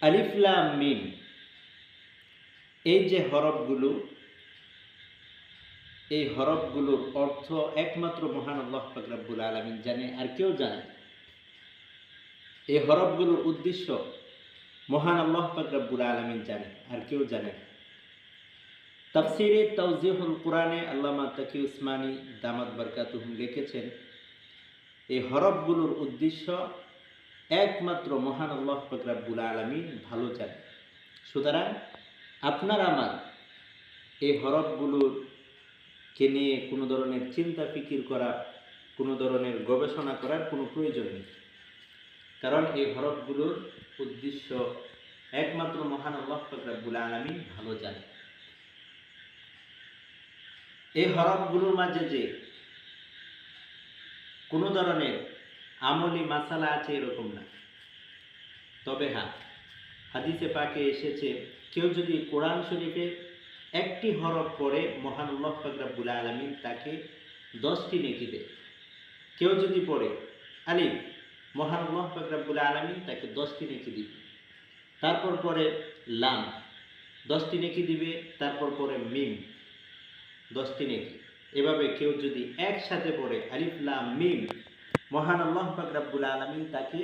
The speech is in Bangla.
আলিফ লাম মিম, এই যে হরফগুলো, এই হরফগুলোর অর্থ একমাত্র মহান আল্লাহ পাক রব্বুল আলামিন জানে, আর কেউ জানে না। এই হরফগুলোর উদ্দেশ্য মহান আল্লাহ পাক রব্বুল আলামিন জানে, আর কেউ জানে না। তাফসিরে তাওজিহুল কুরআনে আল্লামা তাকি উসমানী দামাত বারকাতুহুম লিখেছেন, এই হরফগুলোর উদ্দেশ্য একমাত্র মহান আল্লাহ পাক রব্বুল আলামিন ভালো জানে। সুতরাং আপনার আমার এই হরফগুলোকে নিয়ে কোনো ধরনের চিন্তা ফিকির করা, কোনো ধরনের গবেষণা করার কোনো প্রয়োজন নেই। কারণ এই হরফগুলোর উদ্দেশ্য একমাত্র মহান আল্লাহ পাক রব্বুল আলামিন ভালো জানে। এই হরফগুলোর মাঝে যে কোনো ধরনের আমলি মাসালা আছে এরকম না। তবে হ্যাঁ, হাদিসে পাকে এসেছে, কেউ যদি কোরআন শরীফে একটি হরফ পড়ে মহান আল্লাহ পাক রব্বুল আলামিন তাকে 10টি নেকি দেয়। কেউ যদি পড়ে আলিফ, মহান আল্লাহ পাক রব্বুল আলামিন তাকে 10টি নেকি দিবে। তারপর পরে লাম, 10টি নেকি দিবে। তারপর পরে মিম, 10টি নেকি। এভাবে কেউ যদি একসাথে পড়ে আলিফ লাম মিম, মহান আল্লাহ পাক রব্বুল আলামিন তাকে